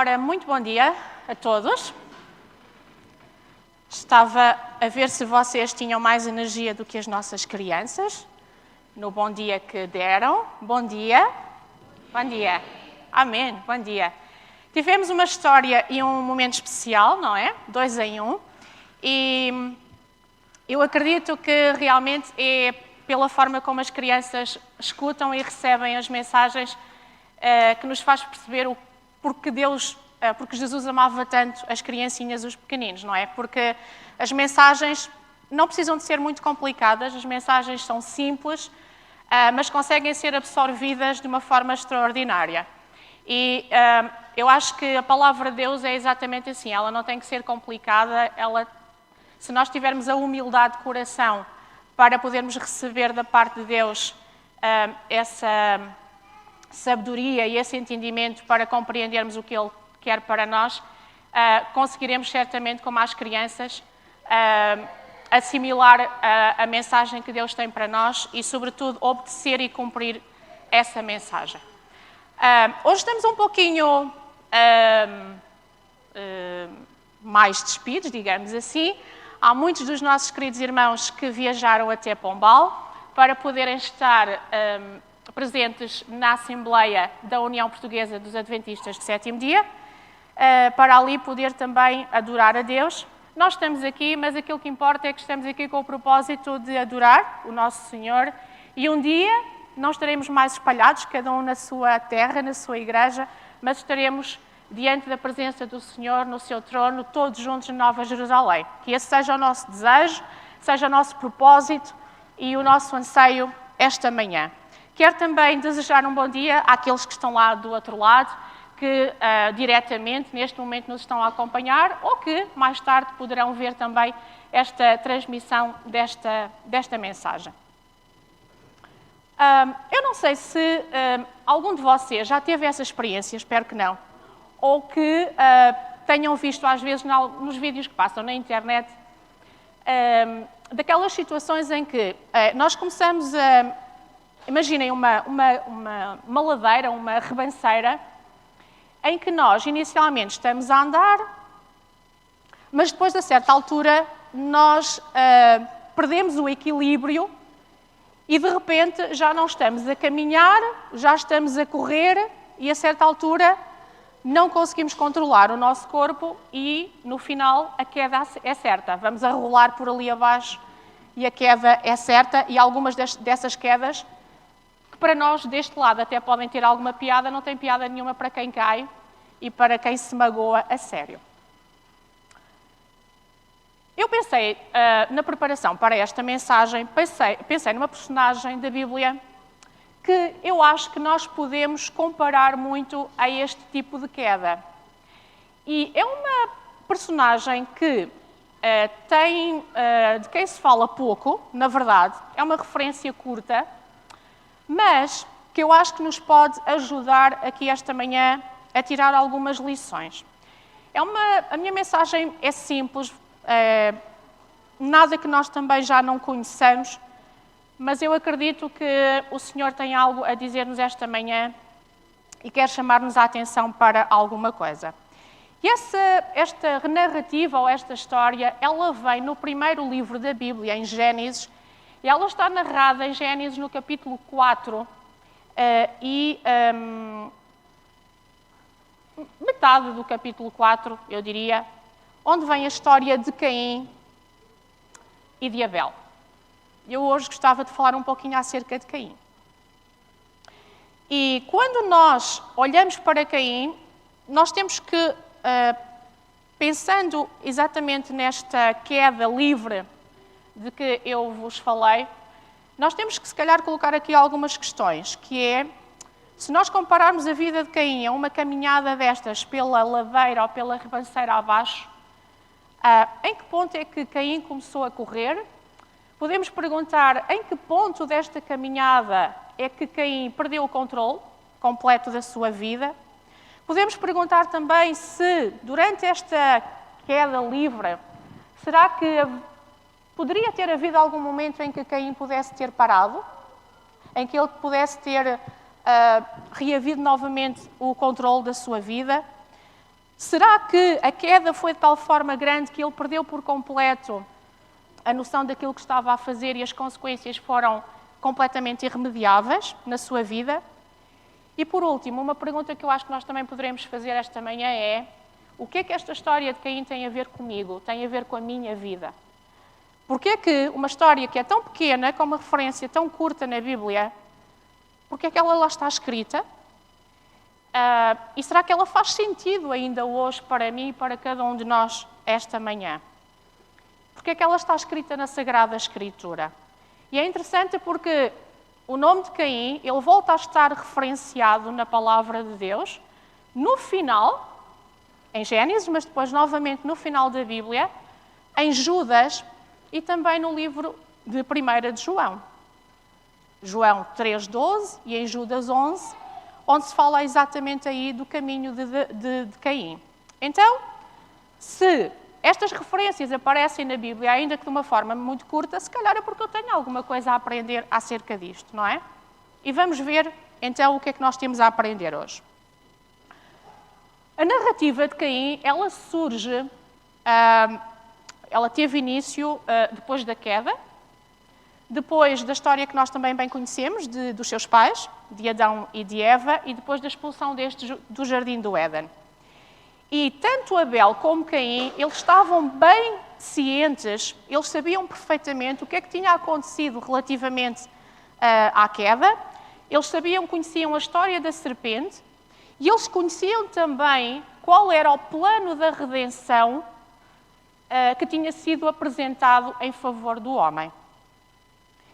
Ora, muito bom dia a todos. Estava a ver se vocês tinham mais energia do que as nossas crianças, no bom dia que deram. Bom dia. Bom dia. Amém. Bom dia. Tivemos uma história e um momento especial, não é? 2 em 1. E eu acredito que realmente é pela forma como as crianças escutam e recebem as mensagens que nos faz perceber porque Jesus amava tanto as criancinhas, os pequeninos, não é? Porque as mensagens não precisam de ser muito complicadas, as mensagens são simples, mas conseguem ser absorvidas de uma forma extraordinária. E eu acho que a palavra de Deus é exatamente assim, ela não tem que ser complicada, se nós tivermos a humildade de coração para podermos receber da parte de Deus essa sabedoria e esse entendimento para compreendermos o que Ele quer para nós, conseguiremos certamente, como as crianças, assimilar a mensagem que Deus tem para nós e, sobretudo, obedecer e cumprir essa mensagem. Hoje estamos um pouquinho mais despidos, digamos assim. Há muitos dos nossos queridos irmãos que viajaram até Pombal para poderem estar presentes na Assembleia da União Portuguesa dos Adventistas de Sétimo Dia, para ali poder também adorar a Deus. Nós estamos aqui, mas aquilo que importa é que estamos aqui com o propósito de adorar o nosso Senhor e um dia não estaremos mais espalhados, cada um na sua terra, na sua igreja, mas estaremos diante da presença do Senhor, no seu trono, todos juntos na Nova Jerusalém. Que esse seja o nosso desejo, seja o nosso propósito e o nosso anseio esta manhã. Quero também desejar um bom dia àqueles que estão lá do outro lado, que diretamente, neste momento, nos estão a acompanhar, ou que mais tarde poderão ver também esta transmissão desta mensagem. Eu não sei se algum de vocês já teve essa experiência, espero que não, ou que tenham visto às vezes nos vídeos que passam na internet, daquelas situações em que nós começamos a... Imaginem uma ladeira, uma ribanceira, em que nós inicialmente estamos a andar, mas depois a certa altura nós perdemos o equilíbrio e de repente já não estamos a caminhar, já estamos a correr e a certa altura não conseguimos controlar o nosso corpo e, no final, a queda é certa. Vamos a rolar por ali abaixo e a queda é certa. E algumas dessas quedas, que para nós, deste lado, até podem ter alguma piada, não tem piada nenhuma para quem cai e para quem se magoa a sério. Eu pensei, na preparação para esta mensagem, pensei numa personagem da Bíblia que eu acho que nós podemos comparar muito a este tipo de queda. E é uma personagem que de quem se fala pouco, na verdade, é uma referência curta, mas que eu acho que nos pode ajudar aqui esta manhã a tirar algumas lições. A minha mensagem é simples, nada que nós também já não conheçamos, mas eu acredito que o Senhor tem algo a dizer-nos esta manhã e quer chamar-nos a atenção para alguma coisa. E esta narrativa ou esta história, ela vem no primeiro livro da Bíblia, em Gênesis, e ela está narrada em Gênesis no capítulo 4 metade do capítulo 4, eu diria, onde vem a história de Caim e de Abel. Eu hoje gostava de falar um pouquinho acerca de Caim. E quando nós olhamos para Caim, nós temos que, pensando exatamente nesta queda livre de que eu vos falei, nós temos que, se calhar, colocar aqui algumas questões, que é, se nós compararmos a vida de Caim a uma caminhada destas pela ladeira ou pela ribanceira abaixo, em que ponto é que Caim começou a correr? Podemos perguntar em que ponto desta caminhada é que Caim perdeu o controle completo da sua vida. Podemos perguntar também se, durante esta queda livre, será que poderia ter havido algum momento em que Caim pudesse ter parado? Em que ele pudesse ter reavido novamente o controle da sua vida? Será que a queda foi de tal forma grande que ele perdeu por completo a noção daquilo que estava a fazer e as consequências foram completamente irremediáveis na sua vida? E por último, uma pergunta que eu acho que nós também poderemos fazer esta manhã é: o que é que esta história de Caim tem a ver comigo, tem a ver com a minha vida? Porquê é que uma história que é tão pequena, com uma referência tão curta na Bíblia, porquê é que ela lá está escrita? E será que ela faz sentido ainda hoje para mim e para cada um de nós esta manhã? Porque é que ela está escrita na Sagrada Escritura? E é interessante porque o nome de Caim, ele volta a estar referenciado na Palavra de Deus, no final, em Gênesis, mas depois novamente no final da Bíblia, em Judas e também no livro de 1 de João. João 3,12 e em Judas 11, onde se fala exatamente aí do caminho de Caim. Então, se estas referências aparecem na Bíblia, ainda que de uma forma muito curta, se calhar é porque eu tenho alguma coisa a aprender acerca disto, não é? E vamos ver, então, o que é que nós temos a aprender hoje. A narrativa de Caim, ela surge, ela teve início depois da queda, depois da história que nós também bem conhecemos, dos seus pais, de Adão e de Eva, e depois da expulsão destes do Jardim do Éden. E tanto Abel como Caim, eles estavam bem cientes, eles sabiam perfeitamente o que é que tinha acontecido relativamente à queda, eles conheciam a história da serpente, e eles conheciam também qual era o plano da redenção que tinha sido apresentado em favor do homem.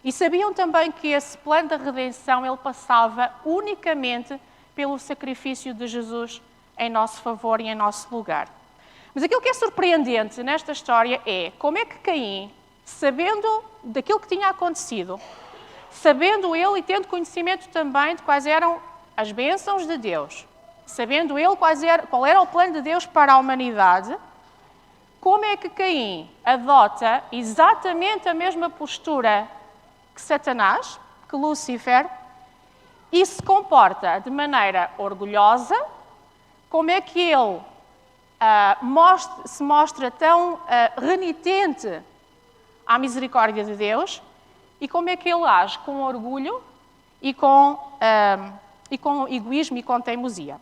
E sabiam também que esse plano da redenção ele passava unicamente pelo sacrifício de Jesus em nosso favor e em nosso lugar. Mas aquilo que é surpreendente nesta história é como é que Caim, sabendo daquilo que tinha acontecido, sabendo ele e tendo conhecimento também de quais eram as bênçãos de Deus, sabendo ele qual era o plano de Deus para a humanidade, como é que Caim adota exatamente a mesma postura que Satanás, que Lúcifer, e se comporta de maneira orgulhosa? Como é que ele se mostra tão renitente à misericórdia de Deus? E como é que ele age com orgulho e com egoísmo e com teimosia?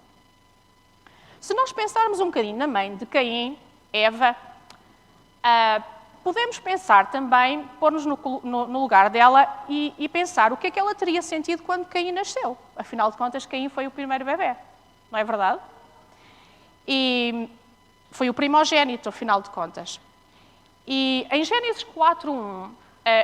Se nós pensarmos um bocadinho na mãe de Caim, Eva, podemos pensar também, pôr-nos no lugar dela e pensar o que é que ela teria sentido quando Caim nasceu. Afinal de contas, Caim foi o primeiro bebé, não é verdade? E foi o primogênito, afinal de contas. E em Gênesis 4:1,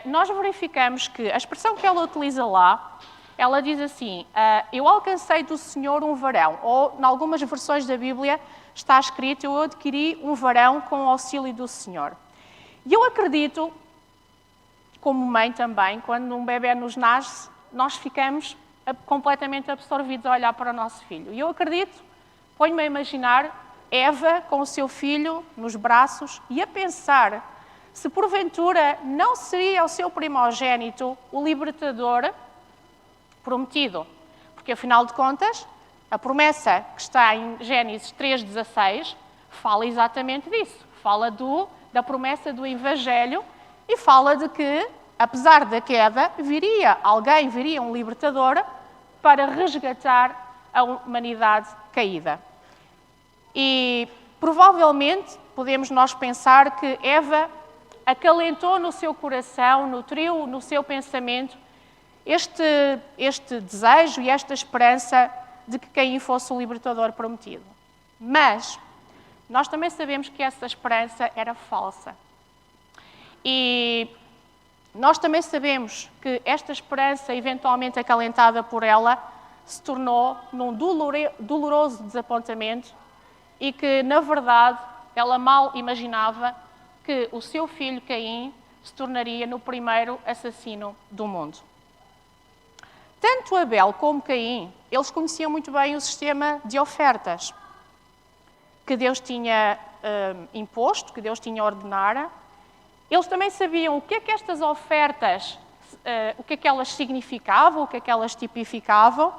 nós verificamos que a expressão que ela utiliza lá, ela diz assim: eu alcancei do Senhor um varão, ou em algumas versões da Bíblia está escrito: eu adquiri um varão com o auxílio do Senhor. E eu acredito, como mãe também, quando um bebê nos nasce, nós ficamos completamente absorvidos a olhar para o nosso filho. E eu acredito, ponho-me a imaginar Eva com o seu filho nos braços e a pensar se porventura não seria o seu primogênito o libertador prometido. Porque, afinal de contas, a promessa que está em Gênesis 3,16 fala exatamente disso. Fala da promessa do Evangelho e fala de que, apesar da queda, viria um libertador para resgatar a humanidade caída. E provavelmente podemos nós pensar que Eva acalentou no seu coração, nutriu no seu pensamento este desejo e esta esperança de que Caim fosse o libertador prometido. Mas nós também sabemos que essa esperança era falsa. E nós também sabemos que esta esperança, eventualmente acalentada por ela, se tornou num doloroso desapontamento e que, na verdade, ela mal imaginava que o seu filho Caim se tornaria no primeiro assassino do mundo. Tanto Abel como Caim, eles conheciam muito bem o sistema de ofertas que Deus tinha imposto, que Deus tinha ordenado. Eles também sabiam o que é que estas ofertas, o que é que elas significavam, o que é que elas tipificavam.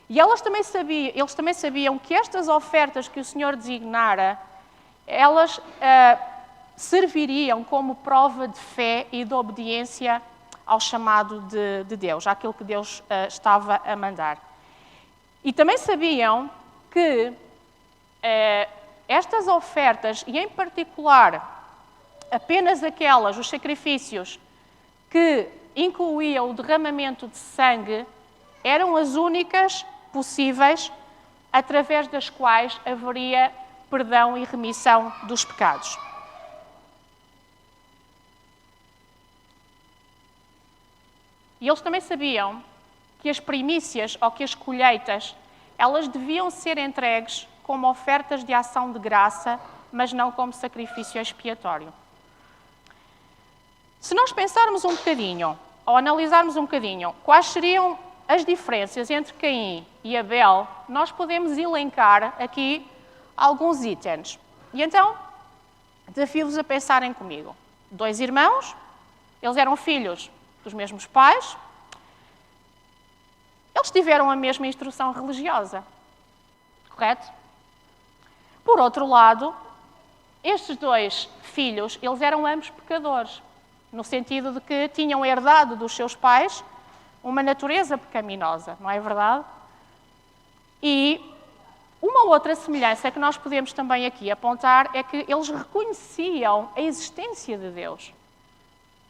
E eles também sabiam que estas ofertas que o Senhor designara, elas serviriam como prova de fé e de obediência ao chamado de Deus, àquilo que Deus estava a mandar. E também sabiam que estas ofertas, e em particular apenas aquelas, os sacrifícios, que incluíam o derramamento de sangue, eram as únicas possíveis através das quais haveria perdão e remissão dos pecados. E eles também sabiam que as primícias ou que as colheitas, elas deviam ser entregues como ofertas de ação de graça, mas não como sacrifício expiatório. Se nós pensarmos um bocadinho, ou analisarmos um bocadinho, quais seriam as diferenças entre Caim e Abel, nós podemos elencar aqui alguns itens. E então, desafio-vos a pensarem comigo. 2 irmãos, eles eram filhos dos mesmos pais, eles tiveram a mesma instrução religiosa, correto? Por outro lado, estes 2 filhos, eles eram ambos pecadores, no sentido de que tinham herdado dos seus pais uma natureza pecaminosa, não é verdade? E uma outra semelhança que nós podemos também aqui apontar é que eles reconheciam a existência de Deus.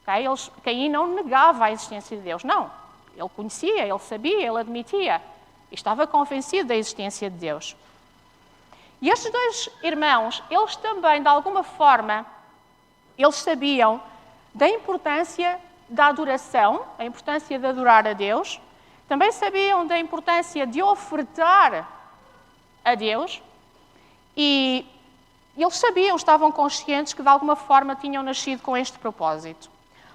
Okay? Caim não negava a existência de Deus, não. Ele conhecia, ele sabia, ele admitia. E estava convencido da existência de Deus. E estes 2 irmãos, eles também, de alguma forma, eles sabiam da importância da adoração, a importância de adorar a Deus, também sabiam da importância de ofertar a Deus e eles sabiam, estavam conscientes que de alguma forma tinham nascido com este propósito.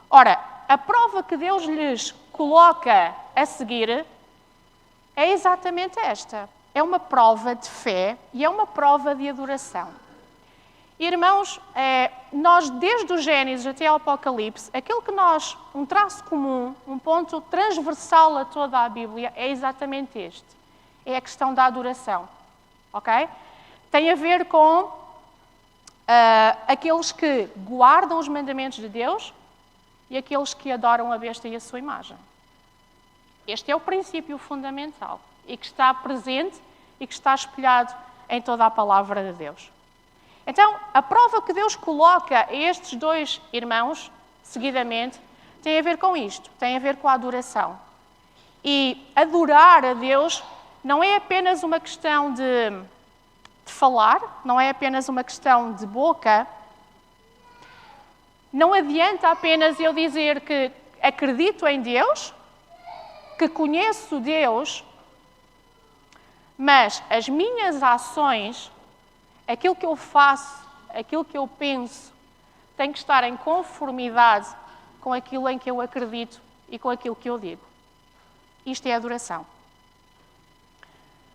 Ora, a prova que Deus lhes coloca a seguir é exatamente esta. É uma prova de fé e é uma prova de adoração. Irmãos, nós desde o Gênesis até ao Apocalipse, aquilo que um traço comum, um ponto transversal a toda a Bíblia é exatamente este. É a questão da adoração, ok? Tem a ver com aqueles que guardam os mandamentos de Deus e aqueles que adoram a besta e a sua imagem. Este é o princípio fundamental e que está presente e que está espelhado em toda a palavra de Deus. Então, a prova que Deus coloca a estes 2 irmãos, seguidamente, tem a ver com isto, tem a ver com a adoração. E adorar a Deus não é apenas uma questão de falar, não é apenas uma questão de boca. Não adianta apenas eu dizer que acredito em Deus, que conheço Deus, mas as minhas ações, aquilo que eu faço, aquilo que eu penso, tem que estar em conformidade com aquilo em que eu acredito e com aquilo que eu digo. Isto é adoração.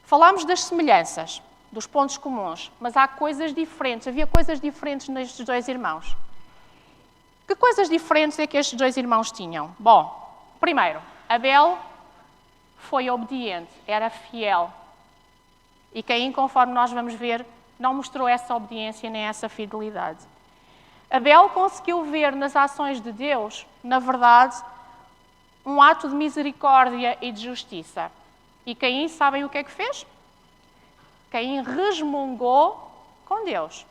Falámos das semelhanças, dos pontos comuns, mas há coisas diferentes, havia coisas diferentes nestes 2 irmãos. Que coisas diferentes é que estes 2 irmãos tinham? Bom, primeiro, Abel foi obediente, era fiel. E Caim, conforme nós vamos ver, não mostrou essa obediência nem essa fidelidade. Abel conseguiu ver nas ações de Deus, na verdade, um ato de misericórdia e de justiça. E Caim, sabem o que é que fez? Caim resmungou com Deus.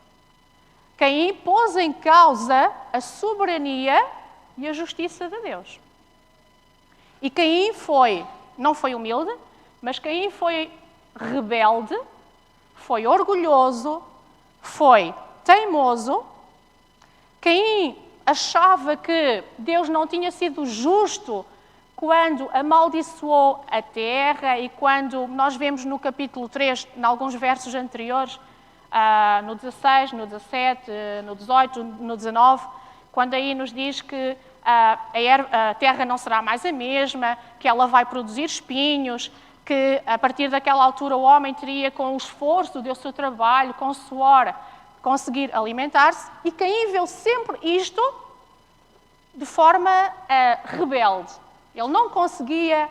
Caim pôs em causa a soberania e a justiça de Deus. E Caim não foi humilde, mas Caim foi rebelde, foi orgulhoso, foi teimoso. Caim achava que Deus não tinha sido justo quando amaldiçoou a terra e quando nós vemos no capítulo 3, em alguns versos anteriores, no 16, no 17, no 18, no 19, quando aí nos diz que a terra não será mais a mesma, que ela vai produzir espinhos, que a partir daquela altura o homem teria, com o esforço do seu trabalho, com o suor, conseguir alimentar-se, e Caim viu sempre isto de forma rebelde. Ele não conseguia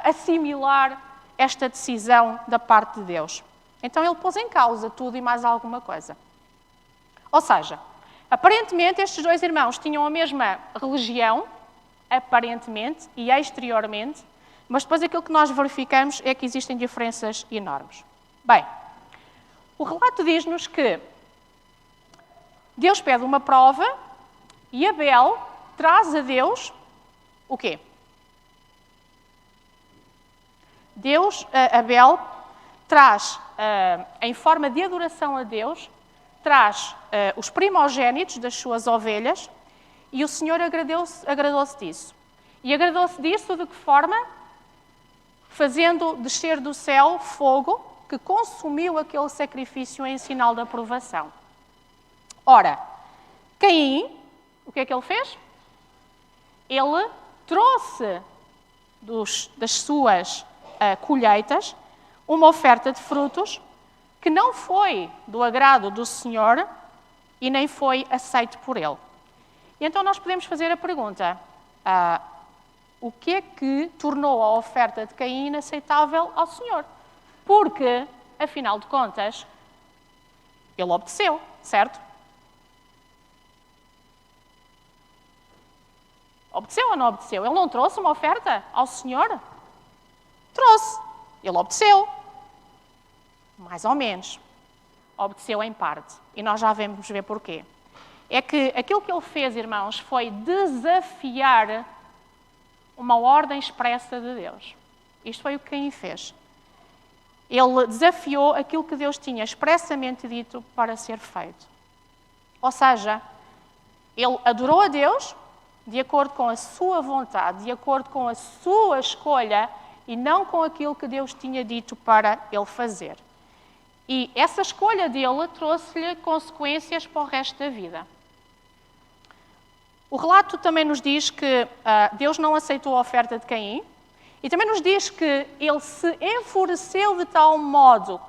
assimilar esta decisão da parte de Deus. Então ele pôs em causa tudo e mais alguma coisa. Ou seja, aparentemente estes dois irmãos tinham a mesma religião, aparentemente e exteriormente, mas depois aquilo que nós verificamos é que existem diferenças enormes. Bem, o relato diz-nos que Deus pede uma prova e Abel traz a Deus o quê? Abel traz, em forma de adoração a Deus, traz os primogénitos das suas ovelhas e o Senhor agradou-se disso. E agradou-se disso de que forma? Fazendo descer do céu fogo que consumiu aquele sacrifício em sinal de aprovação. Ora, Caim, o que é que ele fez? Ele trouxe das suas colheitas uma oferta de frutos que não foi do agrado do Senhor e nem foi aceito por ele. E então nós podemos fazer a pergunta, o que é que tornou a oferta de Caim inaceitável ao Senhor? Porque, afinal de contas, ele obedeceu, certo? Obedeceu ou não obedeceu? Ele não trouxe uma oferta ao Senhor? Trouxe. Ele obedeceu. Mais ou menos. Obedeceu em parte. E nós já vamos ver porquê. É que aquilo que ele fez, irmãos, foi desafiar uma ordem expressa de Deus. Isto foi o que Caim fez. Ele desafiou aquilo que Deus tinha expressamente dito para ser feito. Ou seja, ele adorou a Deus de acordo com a sua vontade, de acordo com a sua escolha e não com aquilo que Deus tinha dito para ele fazer. E essa escolha dele trouxe-lhe consequências para o resto da vida. O relato também nos diz que Deus não aceitou a oferta de Caim e também nos diz que ele se enfureceu de tal modo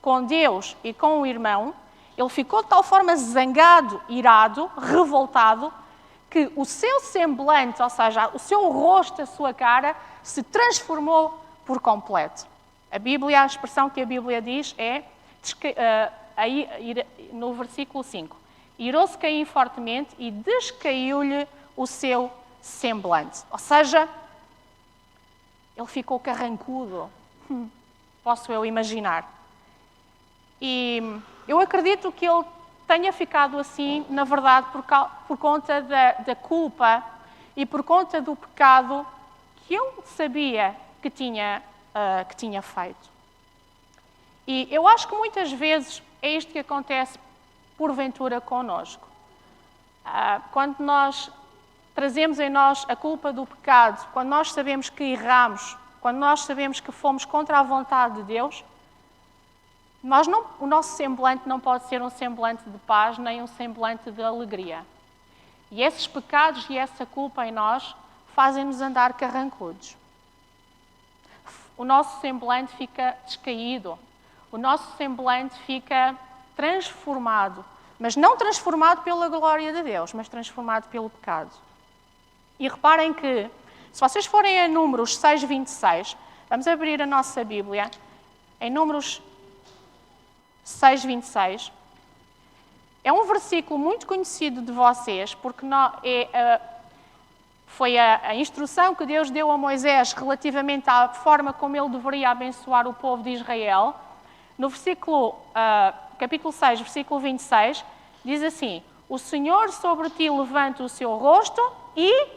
com Deus e com o irmão, ele ficou de tal forma zangado, irado, revoltado, que o seu semblante, ou seja, o seu rosto, a sua cara, se transformou por completo. A expressão que a Bíblia diz é, no versículo 5, irou-se Caim fortemente e descaiu-lhe o seu semblante. Ou seja, ele ficou carrancudo. Posso eu imaginar. E eu acredito que ele tenha ficado assim, na verdade, por conta da culpa e por conta do pecado que ele sabia que tinha feito. E eu acho que muitas vezes é isto que acontece porventura connosco. Quando nós trazemos em nós a culpa do pecado, quando nós sabemos que erramos, quando nós sabemos que fomos contra a vontade de Deus, o nosso semblante não pode ser um semblante de paz, nem um semblante de alegria. E esses pecados e essa culpa em nós fazem-nos andar carrancudos. O nosso semblante fica descaído. O nosso semblante fica transformado. Mas não transformado pela glória de Deus, mas transformado pelo pecado. E reparem que, se vocês forem a Números 6:26, vamos abrir a nossa Bíblia, em Números 6:26, é um versículo muito conhecido de vocês, porque foi a instrução que Deus deu a Moisés relativamente à forma como ele deveria abençoar o povo de Israel. No capítulo 6, versículo 26, diz assim: o Senhor sobre ti levanta o seu rosto e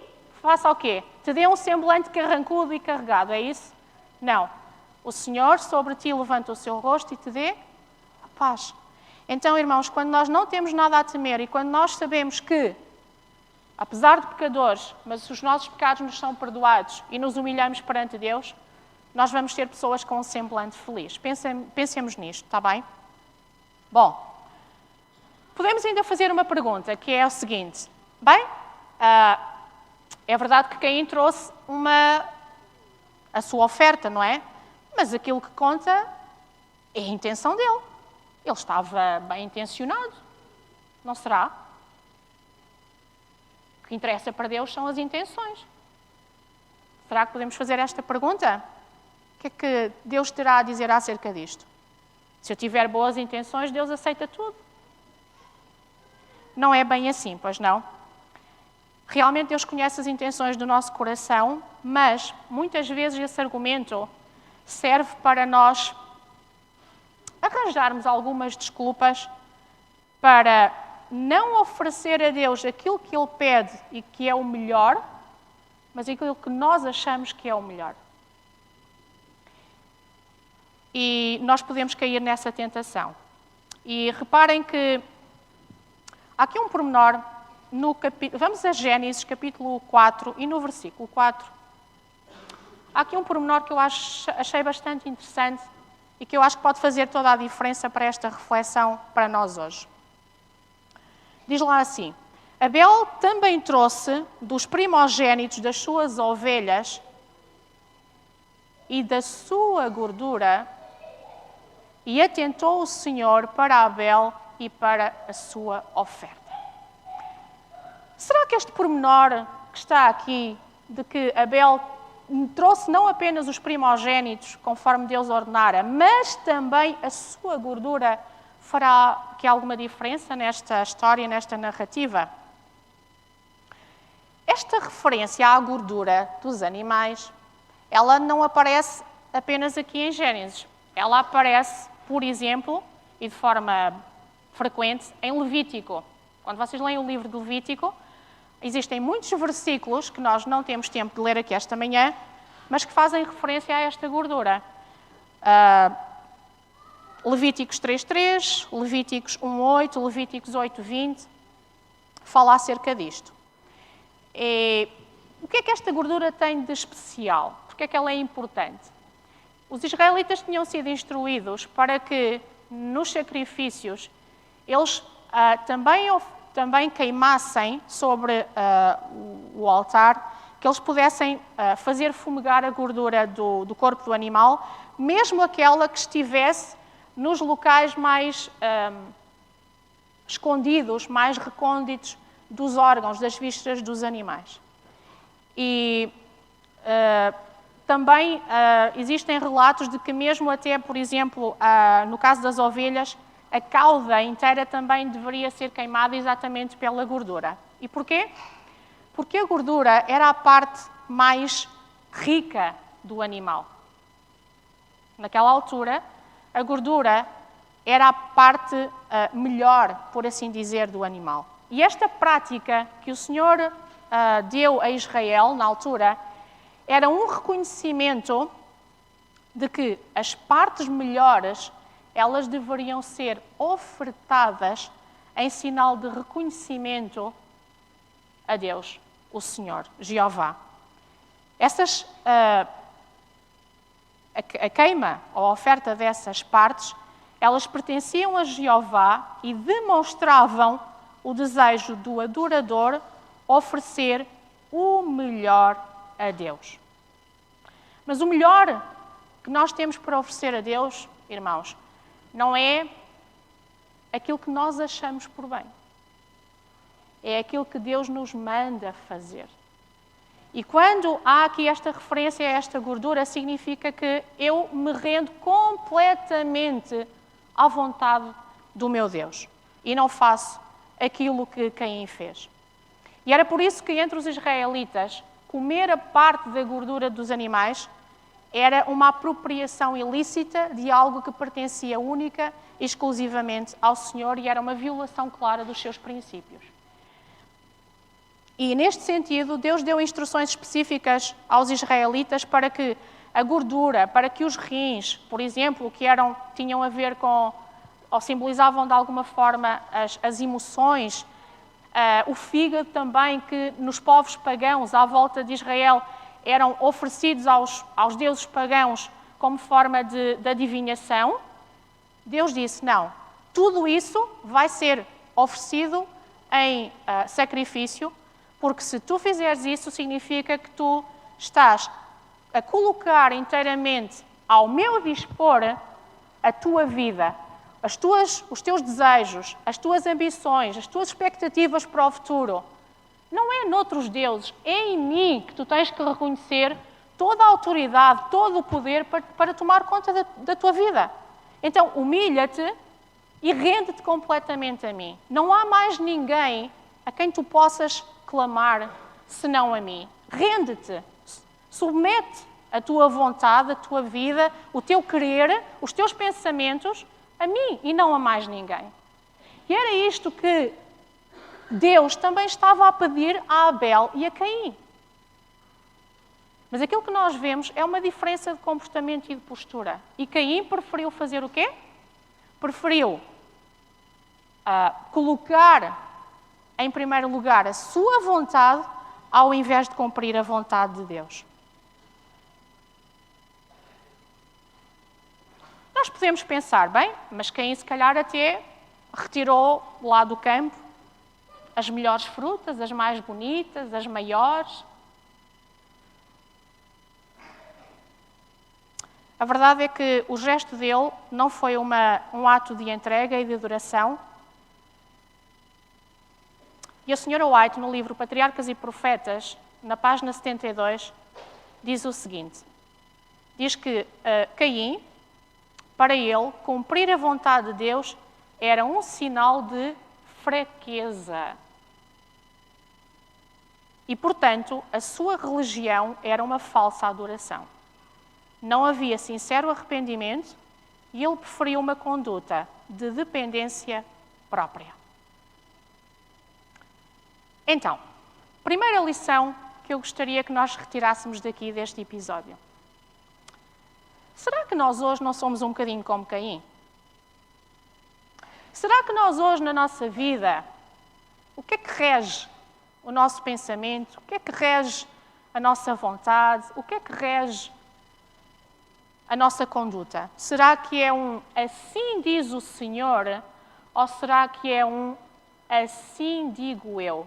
faça o quê? Te dê um semblante carrancudo e carregado, é isso? Não. O Senhor sobre ti levanta o seu rosto e te dê a paz. Então, irmãos, quando nós não temos nada a temer e quando nós sabemos que, apesar de pecadores, mas os nossos pecados nos são perdoados e nos humilhamos perante Deus, nós vamos ser pessoas com um semblante feliz. Pensemos nisto, está bem? Bom, podemos ainda fazer uma pergunta, que é o seguinte. Bem, é verdade que Caim trouxe a sua oferta, não é? Mas aquilo que conta é a intenção dele. Ele estava bem intencionado, não será? O que interessa para Deus são as intenções. Será que podemos fazer esta pergunta? que é que Deus terá a dizer acerca disto? Se eu tiver boas intenções, Deus aceita tudo. Não é bem assim, pois não? Realmente Deus conhece as intenções do nosso coração, mas muitas vezes esse argumento serve para nós arranjarmos algumas desculpas para não oferecer a Deus aquilo que Ele pede e que é o melhor, mas aquilo que nós achamos que é o melhor. E nós podemos cair nessa tentação. E reparem que há aqui um pormenor no capítulo... Vamos a Gênesis, capítulo 4, e no versículo 4. Há aqui um pormenor que eu achei bastante interessante e que eu acho que pode fazer toda a diferença para esta reflexão para nós hoje. Diz lá assim: Abel também trouxe dos primogênitos das suas ovelhas e da sua gordura, e atentou o Senhor para Abel e para a sua oferta. Será que este pormenor que está aqui, de que Abel trouxe não apenas os primogênitos, conforme Deus ordenara, mas também a sua gordura, fará aqui alguma diferença nesta história, nesta narrativa? Esta referência à gordura dos animais, ela não aparece apenas aqui em Gênesis. Ela aparece, por exemplo, e de forma frequente, em Levítico. Quando vocês leem o livro de Levítico, existem muitos versículos que nós não temos tempo de ler aqui esta manhã, mas que fazem referência a esta gordura. Levíticos 3.3, Levíticos 1.8, Levíticos 8.20, fala acerca disto. E o que é que esta gordura tem de especial? Porque é que ela é importante? Os israelitas tinham sido instruídos para que, nos sacrifícios, eles também queimassem sobre o altar, que eles pudessem fazer fumegar a gordura do corpo do animal, mesmo aquela que estivesse nos locais mais escondidos, mais recônditos dos órgãos, das vísceras dos animais. E também existem relatos de que mesmo até, por exemplo, no caso das ovelhas, a cauda inteira também deveria ser queimada exatamente pela gordura. E porquê? Porque a gordura era a parte mais rica do animal. Naquela altura, a gordura era a parte melhor, por assim dizer, do animal. E esta prática que o Senhor deu a Israel, na altura, era um reconhecimento de que as partes melhores, elas deveriam ser ofertadas em sinal de reconhecimento a Deus, o Senhor, Jeová. A queima ou a oferta dessas partes, elas pertenciam a Jeová e demonstravam o desejo do adorador oferecer o melhor a Deus. Mas o melhor que nós temos para oferecer a Deus, irmãos, não é aquilo que nós achamos por bem. É aquilo que Deus nos manda fazer. E quando há aqui esta referência a esta gordura, significa que eu me rendo completamente à vontade do meu Deus. E não faço aquilo que Caim fez. E era por isso que entre os israelitas, comer a parte da gordura dos animais era uma apropriação ilícita de algo que pertencia única e exclusivamente ao Senhor e era uma violação clara dos seus princípios. E neste sentido, Deus deu instruções específicas aos israelitas para que a gordura, para que os rins, por exemplo, que tinham a ver com, ou simbolizavam de alguma forma as emoções, o fígado também, que nos povos pagãos à volta de Israel eram oferecidos aos deuses pagãos como forma de adivinhação. Deus disse, não, tudo isso vai ser oferecido em sacrifício, porque se tu fizeres isso, significa que tu estás a colocar inteiramente ao meu dispor a tua vida, os teus desejos, as tuas ambições, as tuas expectativas para o futuro. Não é noutros deuses, é em mim que tu tens que reconhecer toda a autoridade, todo o poder para tomar conta da tua vida. Então, humilha-te e rende-te completamente a mim. Não há mais ninguém a quem tu possas clamar senão a mim. Rende-te, submete a tua vontade, a tua vida, o teu querer, os teus pensamentos a mim e não a mais ninguém. E era isto que Deus também estava a pedir a Abel e a Caim. Mas aquilo que nós vemos é uma diferença de comportamento e de postura. E Caim preferiu fazer o quê? Preferiu colocar em primeiro lugar a sua vontade ao invés de cumprir a vontade de Deus. Nós podemos pensar, bem, mas Caim se calhar até retirou lá do campo as melhores frutas, as mais bonitas, as maiores. A verdade é que o gesto dele não foi um ato de entrega e de adoração. E a senhora White, no livro Patriarcas e Profetas, na página 72, diz o seguinte. Diz que Caim, para ele, cumprir a vontade de Deus era um sinal de fraqueza. E, portanto, a sua religião era uma falsa adoração. Não havia sincero arrependimento e ele preferiu uma conduta de dependência própria. Então, primeira lição que eu gostaria que nós retirássemos daqui deste episódio. Será que nós hoje não somos um bocadinho como Caim? Será que nós hoje na nossa vida, o que é que rege o nosso pensamento? O que é que rege a nossa vontade? O que é que rege a nossa conduta? Será que é um assim diz o Senhor ou será que é um assim digo eu?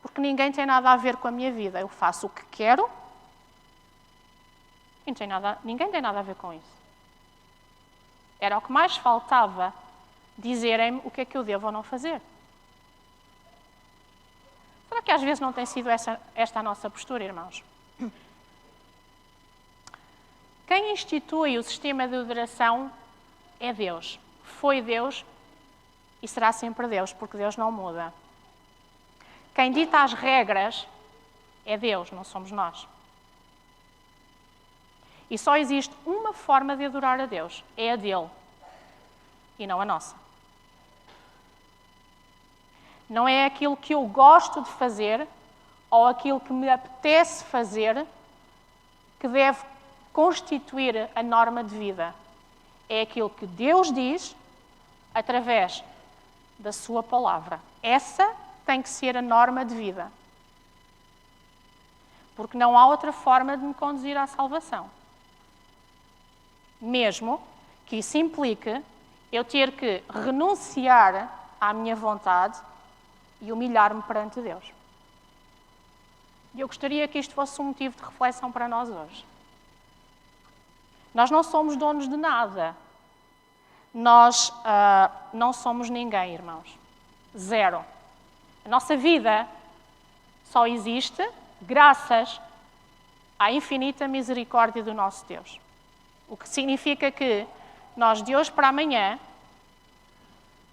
Porque ninguém tem nada a ver com a minha vida. Eu faço o que quero e ninguém tem nada a ver com isso. Era o que mais faltava dizerem-me o que é que eu devo ou não fazer. Será que às vezes não tem sido esta a nossa postura, irmãos? Quem institui o sistema de adoração é Deus. Foi Deus e será sempre Deus, porque Deus não muda. Quem dita as regras é Deus, não somos nós. E só existe uma forma de adorar a Deus, é a dele e não a nossa. Não é aquilo que eu gosto de fazer ou aquilo que me apetece fazer que deve constituir a norma de vida. É aquilo que Deus diz através da sua palavra. Essa tem que ser a norma de vida. Porque não há outra forma de me conduzir à salvação. Mesmo que isso implique eu ter que renunciar à minha vontade e humilhar-me perante Deus. E eu gostaria que isto fosse um motivo de reflexão para nós hoje. Nós não somos donos de nada. Nós não somos ninguém, irmãos. Zero. A nossa vida só existe graças à infinita misericórdia do nosso Deus. O que significa que nós, de hoje para amanhã,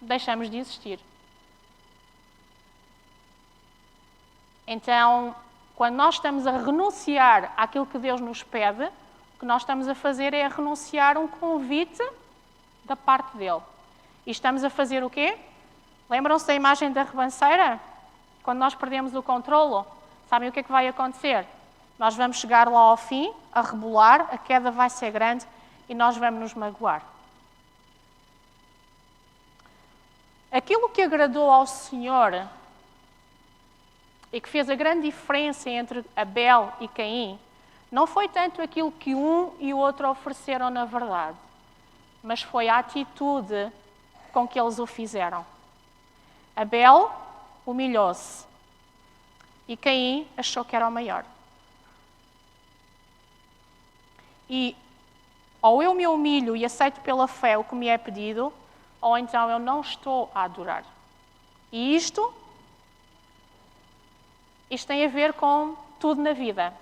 deixamos de existir. Então, quando nós estamos a renunciar àquilo que Deus nos pede, o que nós estamos a fazer é a renunciar a um convite da parte dele. E estamos a fazer o quê? Lembram-se da imagem da ribanceira? Quando nós perdemos o controlo, sabem o que é que vai acontecer? Nós vamos chegar lá ao fim, a rebolar, a queda vai ser grande e nós vamos nos magoar. Aquilo que agradou ao Senhor e que fez a grande diferença entre Abel e Caim não foi tanto aquilo que um e o outro ofereceram na verdade, mas foi a atitude com que eles o fizeram. Abel humilhou-se e Caim achou que era o maior. E ou eu me humilho e aceito pela fé o que me é pedido, ou então eu não estou a adorar. E isto tem a ver com tudo na vida.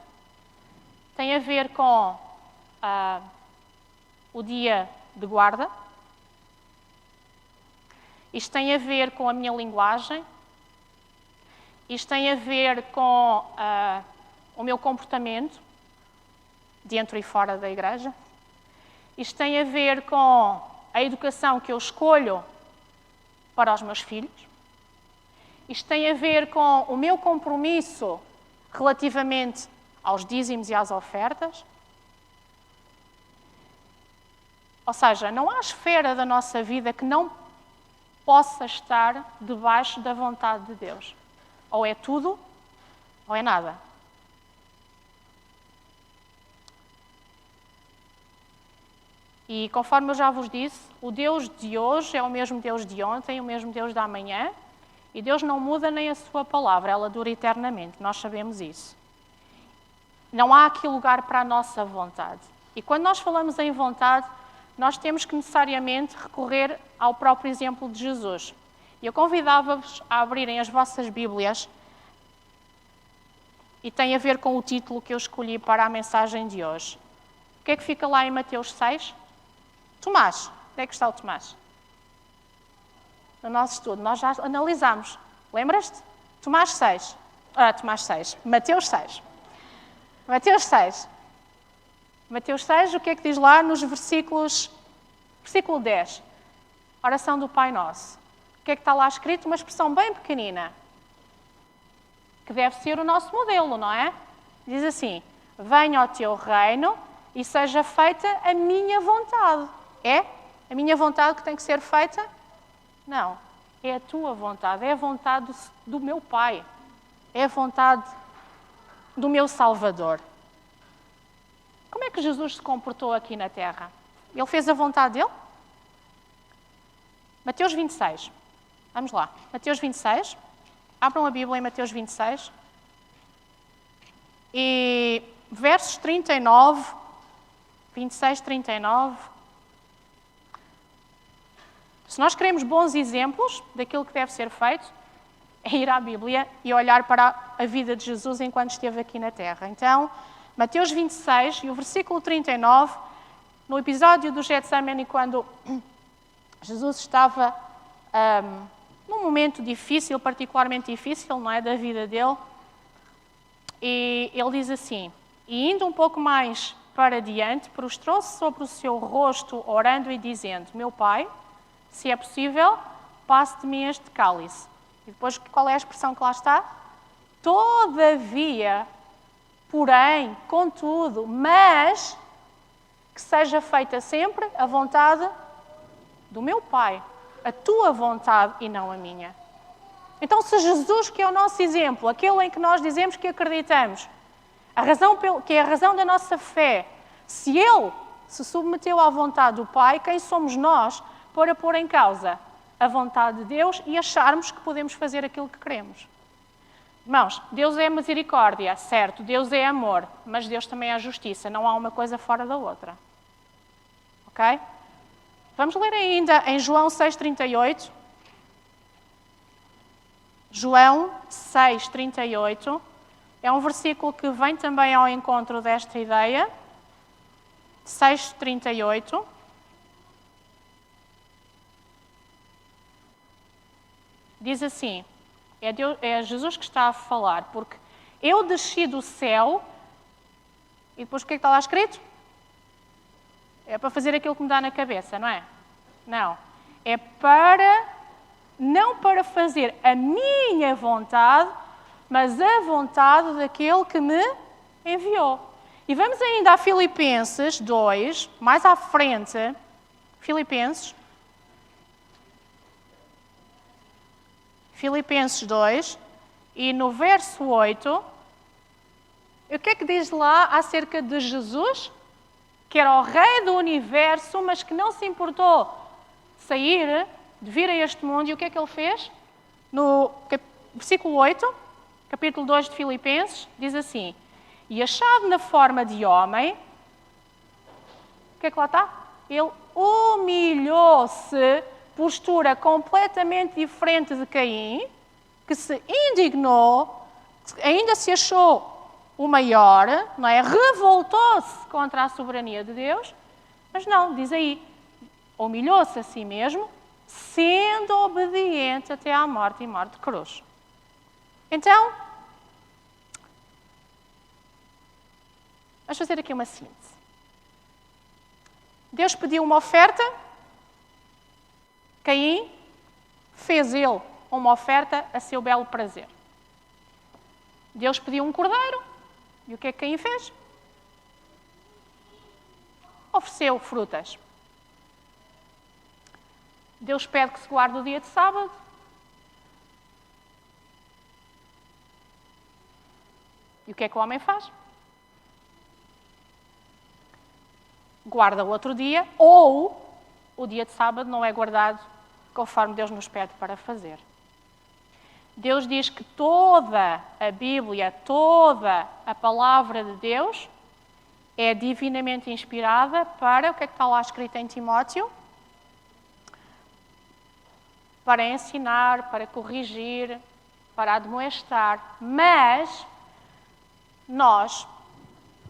tem a ver com o dia de guarda. Isto tem a ver com a minha linguagem. Isto tem a ver com o meu comportamento dentro e fora da igreja. Isto tem a ver com a educação que eu escolho para os meus filhos. Isto tem a ver com o meu compromisso relativamente aos dízimos e às ofertas. Ou seja, não há esfera da nossa vida que não possa estar debaixo da vontade de Deus. Ou é tudo, ou é nada. E conforme eu já vos disse, o Deus de hoje é o mesmo Deus de ontem, o mesmo Deus da amanhã, e Deus não muda nem a sua palavra, ela dura eternamente, nós sabemos isso. Não há aqui lugar para a nossa vontade. E quando nós falamos em vontade, nós temos que necessariamente recorrer ao próprio exemplo de Jesus. E eu convidava-vos a abrirem as vossas Bíblias, e tem a ver com o título que eu escolhi para a mensagem de hoje. O que é que fica lá em Mateus 6? Tomás. Onde é que está o Tomás? No nosso estudo, nós já analisamos. Lembras-te? Tomás 6. Mateus 6. Mateus 6. Mateus 6, o que é que diz lá nos versículos... Versículo 10. Oração do Pai Nosso. O que é que está lá escrito? Uma expressão bem pequenina. Que deve ser o nosso modelo, não é? Diz assim: venha ao teu reino e seja feita a minha vontade. É? A minha vontade que tem que ser feita? Não. É a tua vontade. É a vontade do meu Pai. É a vontade do meu Salvador. Como é que Jesus se comportou aqui na Terra? Ele fez a vontade dele? Mateus 26. Vamos lá. Mateus 26. Abram a Bíblia em Mateus 26. E versos 39, 26, 39. Se nós queremos bons exemplos daquilo que deve ser feito, é ir à Bíblia e olhar para a vida de Jesus enquanto esteve aqui na Terra. Então, Mateus 26 e o versículo 39, no episódio do Getsemane, quando Jesus estava num momento difícil, particularmente difícil, não é, da vida dele, e ele diz assim: e indo um pouco mais para diante, prostrou-se sobre o seu rosto, orando e dizendo: meu Pai, se é possível, passe de mim este cálice. E depois, qual é a expressão que lá está? Todavia, porém, contudo, mas que seja feita sempre a vontade do meu Pai, a tua vontade e não a minha. Então, se Jesus, que é o nosso exemplo, aquele em que nós dizemos que acreditamos, que é a razão da nossa fé, se Ele se submeteu à vontade do Pai, quem somos nós para pôr em causa a vontade de Deus e acharmos que podemos fazer aquilo que queremos? Irmãos, Deus é misericórdia, certo, Deus é amor, mas Deus também é justiça, não há uma coisa fora da outra. Ok? Vamos ler ainda em João 6,38. João 6,38. É um versículo que vem também ao encontro desta ideia. 6,38. Diz assim, é Jesus que está a falar, porque eu desci do céu, e depois o que é que está lá escrito? É para fazer aquilo que me dá na cabeça, não é? Não. É não para fazer a minha vontade, mas a vontade daquele que me enviou. E vamos ainda a Filipenses 2, mais à frente. Filipenses 2, e no verso 8, o que é que diz lá acerca de Jesus? Que era o Rei do Universo, mas que não se importou de vir a este mundo. E o que é que ele fez? No versículo 8, capítulo 2 de Filipenses, diz assim: e achado na forma de homem, o que é que lá está? Ele humilhou-se, postura completamente diferente de Caim, que se indignou, ainda se achou o maior, não é? Revoltou-se contra a soberania de Deus, mas não, diz aí, humilhou-se a si mesmo, sendo obediente até à morte e morte de cruz. Então, vamos fazer aqui uma síntese. Deus pediu uma oferta, Caim fez ele uma oferta a seu belo prazer. Deus pediu um cordeiro, e o que é que Caim fez? Ofereceu frutas. Deus pede que se guarde o dia de sábado. E o que é que o homem faz? Guarda o outro dia, ou o dia de sábado não é guardado conforme Deus nos pede para fazer. Deus diz que toda a Bíblia, toda a palavra de Deus é divinamente inspirada para, o que é que está lá escrito em Timóteo? Para ensinar, para corrigir, para admoestar. Mas nós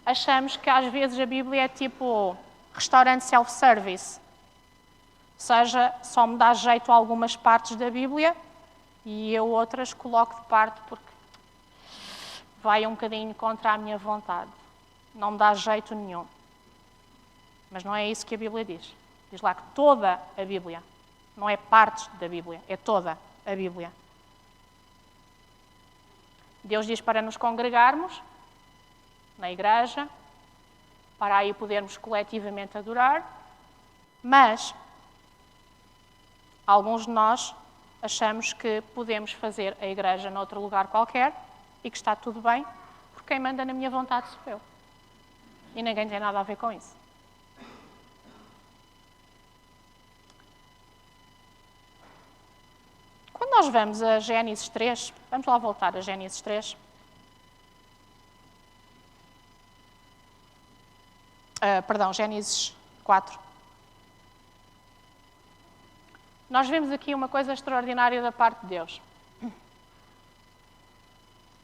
achamos que às vezes a Bíblia é tipo restaurante self-service. Ou seja, só me dá jeito a algumas partes da Bíblia e eu outras coloco de parte porque vai um bocadinho contra a minha vontade. Não me dá jeito nenhum. Mas não é isso que a Bíblia diz. Diz lá que toda a Bíblia, não é parte da Bíblia, é toda a Bíblia. Deus diz para nos congregarmos na igreja, para aí podermos coletivamente adorar, mas alguns de nós achamos que podemos fazer a igreja noutro lugar qualquer e que está tudo bem, porque quem manda na minha vontade sou eu. E ninguém tem nada a ver com isso. Quando nós vamos a Gênesis 3, vamos lá voltar a Gênesis 3. Gênesis 4. Nós vemos aqui uma coisa extraordinária da parte de Deus.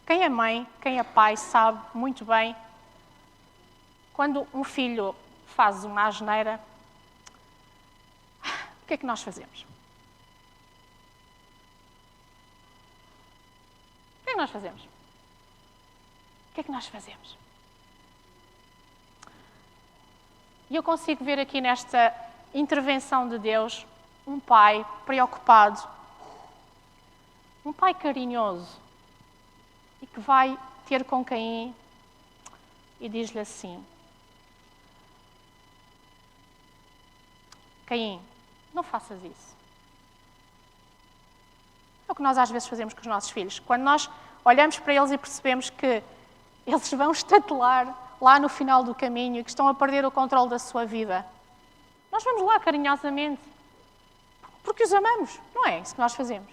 Quem é mãe, quem é pai, sabe muito bem quando um filho faz uma asneira, o que é que nós fazemos? O que é que nós fazemos? O que é que nós fazemos? E eu consigo ver aqui nesta intervenção de Deus um pai preocupado, um pai carinhoso e que vai ter com Caim e diz-lhe assim: Caim, não faças isso. É o que nós às vezes fazemos com os nossos filhos. Quando nós olhamos para eles e percebemos que eles vão estatelar lá no final do caminho e que estão a perder o controle da sua vida, nós vamos lá carinhosamente, porque os amamos, não é isso que nós fazemos.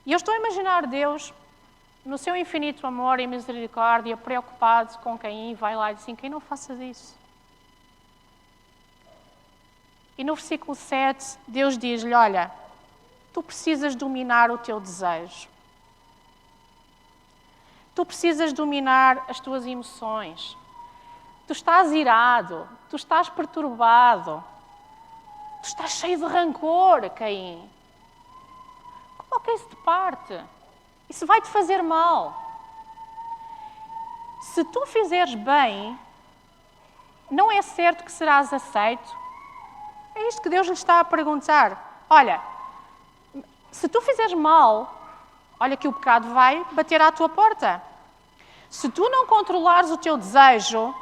E eu estou a imaginar Deus, no seu infinito amor e misericórdia, preocupado com Caim, vai lá e diz assim: Caim, não faças isso. E no versículo 7, Deus diz-lhe: olha, tu precisas dominar o teu desejo. Tu precisas dominar as tuas emoções. Tu estás irado, tu estás perturbado, tu estás cheio de rancor, Caim. Coloca isso de parte. Isso vai-te fazer mal. Se tu fizeres bem, não é certo que serás aceito. É isto que Deus lhe está a perguntar. Olha, se tu fizeres mal, olha que o pecado vai bater à tua porta. Se tu não controlares o teu desejo,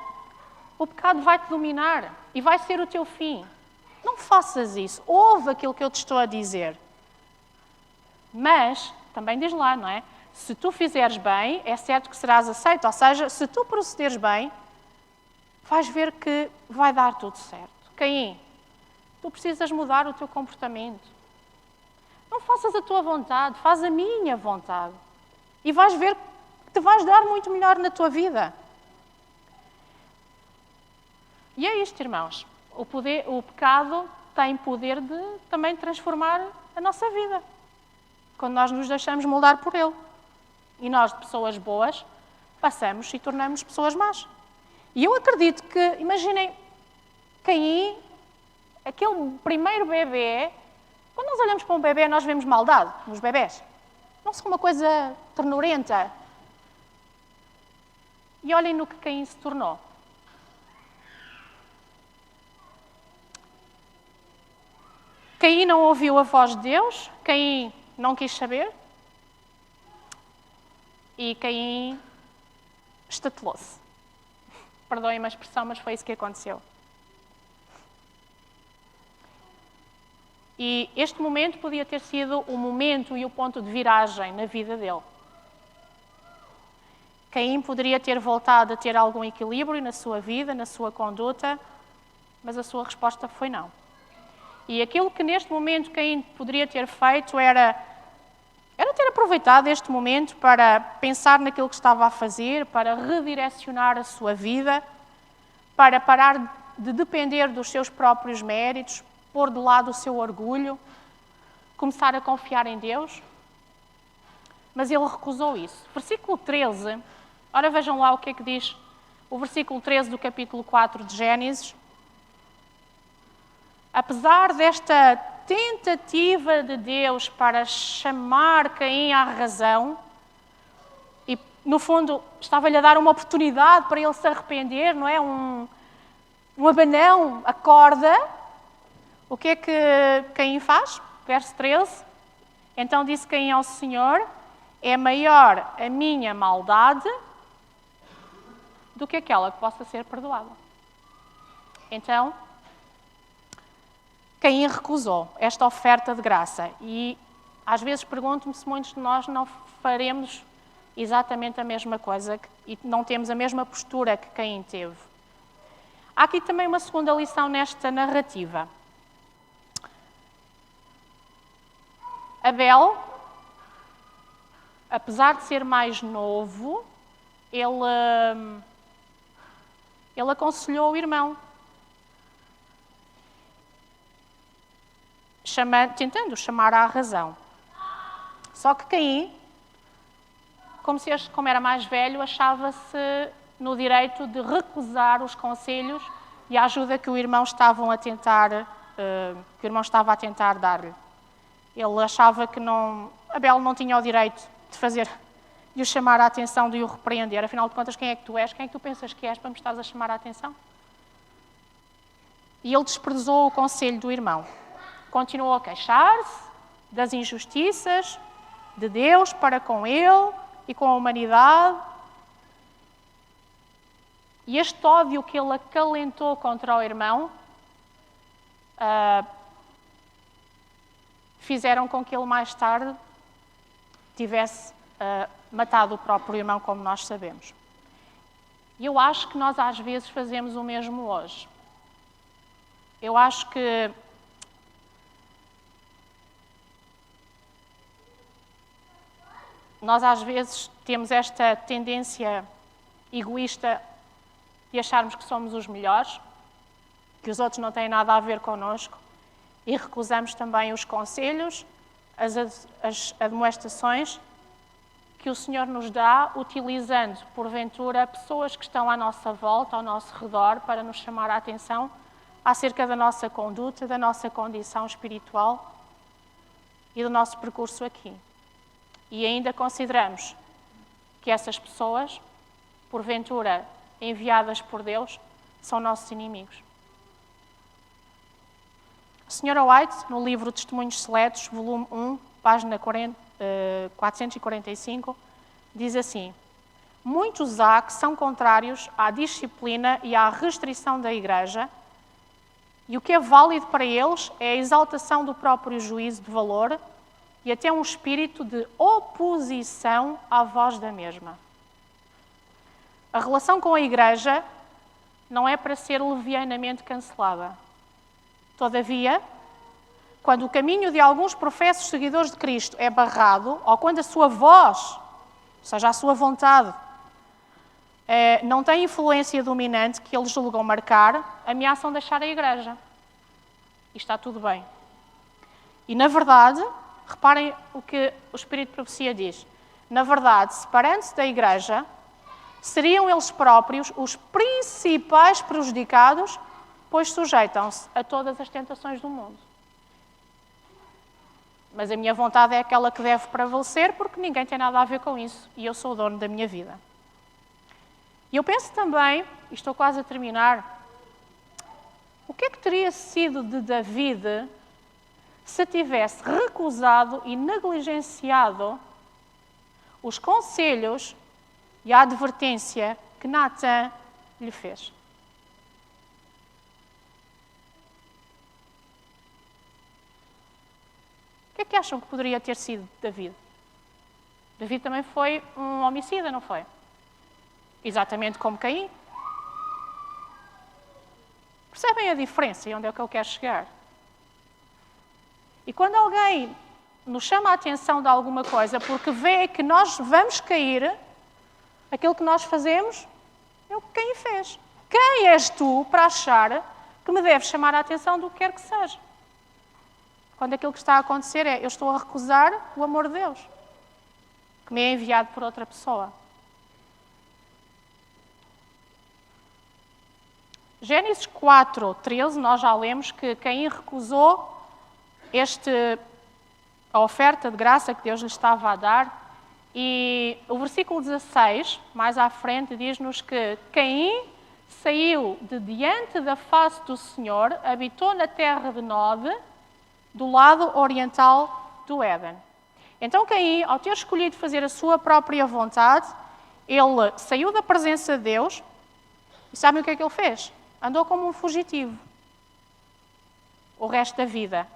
o pecado vai-te dominar e vai ser o teu fim. Não faças isso. Ouve aquilo que eu te estou a dizer. Mas, também diz lá, não é? Se tu fizeres bem, é certo que serás aceito. Ou seja, se tu procederes bem, vais ver que vai dar tudo certo. Caim, tu precisas mudar o teu comportamento. Não faças a tua vontade, faz a minha vontade. E vais ver que te vais dar muito melhor na tua vida. E é isto, irmãos. O pecado tem poder de também transformar a nossa vida. Quando nós nos deixamos moldar por ele. E nós, de pessoas boas, passamos e tornamos pessoas más. E eu acredito que, imaginem, Caim, aquele primeiro bebê, quando nós olhamos para um bebê, nós vemos maldade nos bebés. Não são uma coisa ternurenta. E olhem no que Caim se tornou. Caim não ouviu a voz de Deus, Caim não quis saber e Caim estatelou-se. Perdoem-me a expressão, mas foi isso que aconteceu. E este momento podia ter sido o momento e o ponto de viragem na vida dele. Caim poderia ter voltado a ter algum equilíbrio na sua vida, na sua conduta, mas a sua resposta foi não. E aquilo que neste momento Caim poderia ter feito era ter aproveitado este momento para pensar naquilo que estava a fazer, para redirecionar a sua vida, para parar de depender dos seus próprios méritos, pôr de lado o seu orgulho, começar a confiar em Deus. Mas ele recusou isso. Versículo 13, ora vejam lá o que é que diz o versículo 13 do capítulo 4 de Gênesis. Apesar desta tentativa de Deus para chamar Caim à razão, e no fundo estava-lhe a dar uma oportunidade para ele se arrepender, não é? Um abanão, acorda. O que é que Caim faz? Verso 13. Então disse Caim ao Senhor: é maior a minha maldade do que aquela que possa ser perdoada. Então, Caim recusou esta oferta de graça. E às vezes pergunto-me se muitos de nós não faremos exatamente a mesma coisa e não temos a mesma postura que Caim teve. Há aqui também uma segunda lição nesta narrativa. Abel, apesar de ser mais novo, ele aconselhou o irmão, tentando chamar à razão. Só que Caim, como era mais velho, achava-se no direito de recusar os conselhos e a ajuda que o irmão estava a tentar dar-lhe. Ele achava que Abel não tinha o direito de o chamar a atenção, de o repreender. Afinal de contas, quem é que tu és? Quem é que tu pensas que és para me estás a chamar a atenção? E ele desprezou o conselho do irmão. Continuou a queixar-se das injustiças de Deus para com ele e com a humanidade. E este ódio que ele acalentou contra o irmão fizeram com que ele mais tarde tivesse matado o próprio irmão, como nós sabemos. E eu acho que nós às vezes fazemos o mesmo hoje. Eu acho que nós às vezes temos esta tendência egoísta de acharmos que somos os melhores, que os outros não têm nada a ver connosco, e recusamos também os conselhos, as admoestações que o Senhor nos dá, utilizando, porventura, pessoas que estão à nossa volta, ao nosso redor, para nos chamar a atenção acerca da nossa conduta, da nossa condição espiritual e do nosso percurso aqui. E ainda consideramos que essas pessoas, porventura enviadas por Deus, são nossos inimigos. A Sra. White, no livro Testemunhos Seletos, volume 1, página 445, diz assim: muitos há que são contrários à disciplina e à restrição da Igreja, e o que é válido para eles é a exaltação do próprio juízo de valor e até um espírito de oposição à voz da mesma. A relação com a Igreja não é para ser levianamente cancelada. Todavia, quando o caminho de alguns professos seguidores de Cristo é barrado, ou quando a sua voz, ou seja, a sua vontade, não tem influência dominante que eles julgam marcar, ameaçam deixar a Igreja. E está tudo bem. E, na verdade, reparem o que o Espírito de Profecia diz. Na verdade, separando-se da Igreja, seriam eles próprios os principais prejudicados, pois sujeitam-se a todas as tentações do mundo. Mas a minha vontade é aquela que deve prevalecer, porque ninguém tem nada a ver com isso e eu sou o dono da minha vida. E eu penso também, e estou quase a terminar, o que é que teria sido de David se tivesse recusado e negligenciado os conselhos e a advertência que Natan lhe fez? O que é que acham que poderia ter sido David? David também foi um homicida, não foi? Exatamente como Caim. Percebem a diferença e onde é que eu quero chegar? E quando alguém nos chama a atenção de alguma coisa porque vê que nós vamos cair, aquilo que nós fazemos é o que Caim fez. Quem és tu para achar que me deves chamar a atenção do que quer que seja? Quando aquilo que está a acontecer é, eu estou a recusar o amor de Deus, que me é enviado por outra pessoa. Gênesis 4:13, nós já lemos que Caim recusou a oferta de graça que Deus lhe estava a dar. E o versículo 16, mais à frente, diz-nos que Caim saiu de diante da face do Senhor, habitou na terra de Nod, do lado oriental do Éden. Então Caim, ao ter escolhido fazer a sua própria vontade, ele saiu da presença de Deus e sabem o que é que ele fez? Andou como um fugitivo o resto da vida.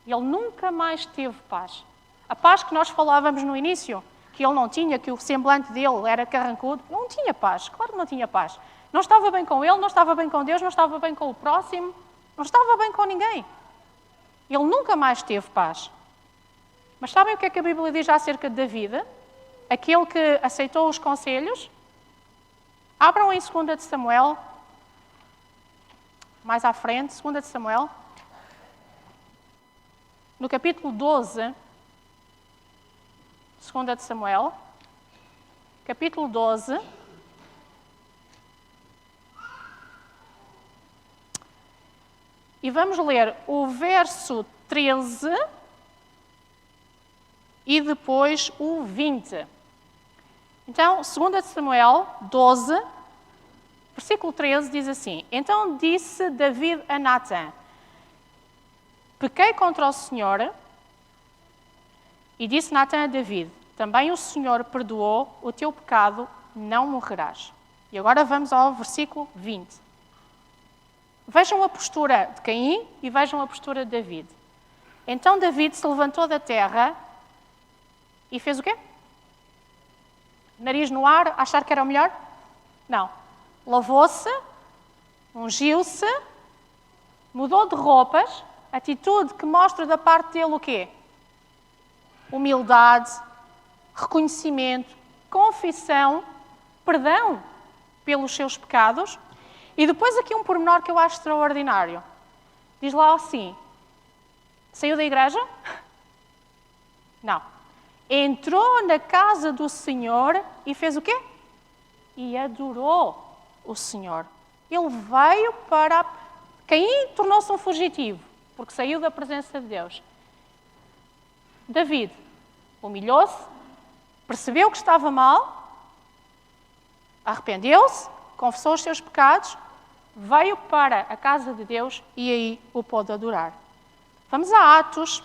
Ele nunca mais teve paz. A paz que nós falávamos no início, que ele não tinha, que o semblante dele era carrancudo, não tinha paz, claro que não tinha paz. Não estava bem com ele, não estava bem com Deus, não estava bem com o próximo, não estava bem com ninguém. Ele nunca mais teve paz. Mas sabem o que é que a Bíblia diz acerca de David? Aquele que aceitou os conselhos? Abram em 2 de Samuel, mais à frente, 2 de Samuel, no capítulo 12, 2 de Samuel, capítulo 12, e vamos ler o verso 13 e depois o 20. Então, 2 de Samuel 12, versículo 13 diz assim: Então disse David a Natan: Pequei contra o Senhor. E disse Natan a David: Também o Senhor perdoou o teu pecado, não morrerás. E agora vamos ao versículo 20. Vejam a postura de Caim e vejam a postura de David. Então David se levantou da terra e fez o quê? Nariz no ar, achar que era o melhor? Não. Lavou-se, ungiu-se, mudou de roupas, atitude que mostra da parte dele o quê? Humildade, reconhecimento, confissão, perdão pelos seus pecados. E depois aqui um pormenor que eu acho extraordinário. Diz lá assim: saiu da igreja? Não. Entrou na casa do Senhor e fez o quê? E adorou o Senhor. Ele veio para... Caim tornou-se um fugitivo, porque saiu da presença de Deus. David humilhou-se, percebeu que estava mal, arrependeu-se, confessou os seus pecados, veio para a casa de Deus e aí o pôde adorar. Vamos a Atos,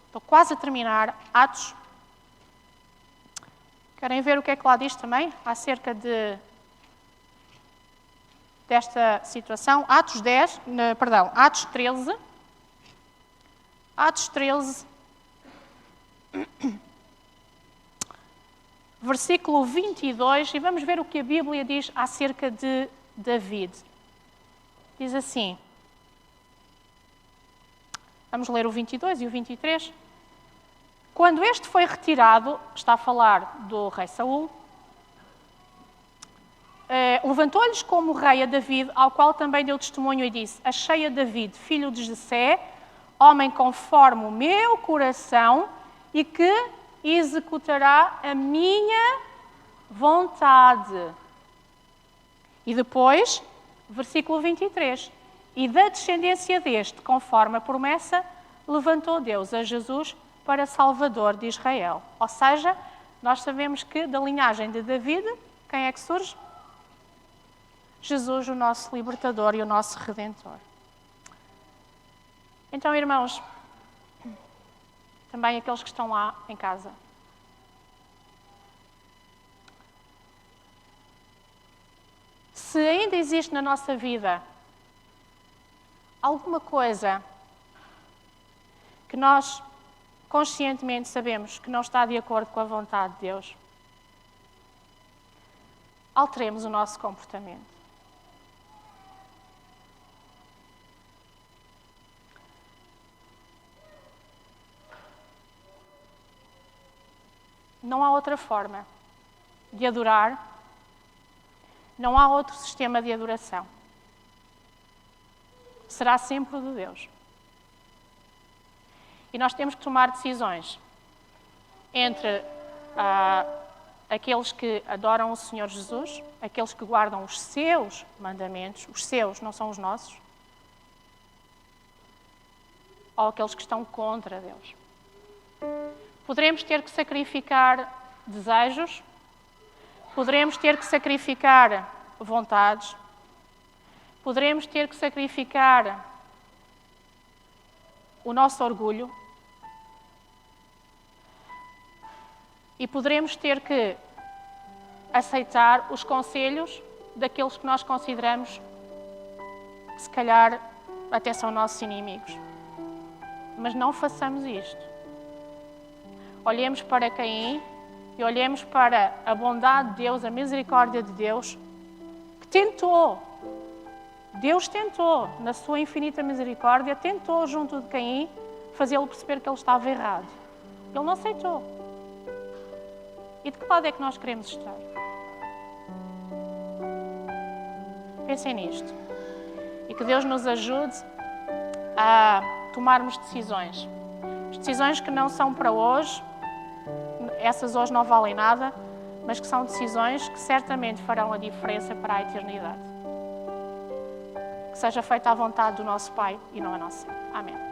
estou quase a terminar, Atos. Querem ver o que é que lá diz também acerca desta situação? Atos 13. Atos 13, versículo 22, e vamos ver o que a Bíblia diz acerca de David. Diz assim, vamos ler o 22 e o 23. Quando este foi retirado, está a falar do rei Saul, levantou-lhes como rei a David, ao qual também deu testemunho e disse: Achei a David, filho de Jessé, homem conforme o meu coração e que executará a minha vontade. E depois, versículo 23. E da descendência deste, conforme a promessa, levantou Deus a Jesus para Salvador de Israel. Ou seja, nós sabemos que da linhagem de David, quem é que surge? Jesus, o nosso libertador e o nosso redentor. Então, irmãos, também aqueles que estão lá em casa, se ainda existe na nossa vida alguma coisa que nós conscientemente sabemos que não está de acordo com a vontade de Deus, alteremos o nosso comportamento. Não há outra forma de adorar, não há outro sistema de adoração. Será sempre o de Deus. E nós temos que tomar decisões entre aqueles que adoram o Senhor Jesus, aqueles que guardam os seus mandamentos, os seus, não são os nossos, ou aqueles que estão contra Deus. Poderemos ter que sacrificar desejos, poderemos ter que sacrificar vontades, poderemos ter que sacrificar o nosso orgulho e poderemos ter que aceitar os conselhos daqueles que nós consideramos que se calhar até são nossos inimigos. Mas não façamos isto. Olhemos para Caim e olhemos para a bondade de Deus, a misericórdia de Deus, que tentou, Deus tentou, na sua infinita misericórdia, tentou junto de Caim fazê-lo perceber que ele estava errado. Ele não aceitou. E de que lado é que nós queremos estar? Pensem nisto. E que Deus nos ajude a tomarmos decisões. Decisões que não são para hoje, essas hoje não valem nada, mas que são decisões que certamente farão a diferença para a eternidade. Que seja feita a vontade do nosso Pai e não a nossa. Amém.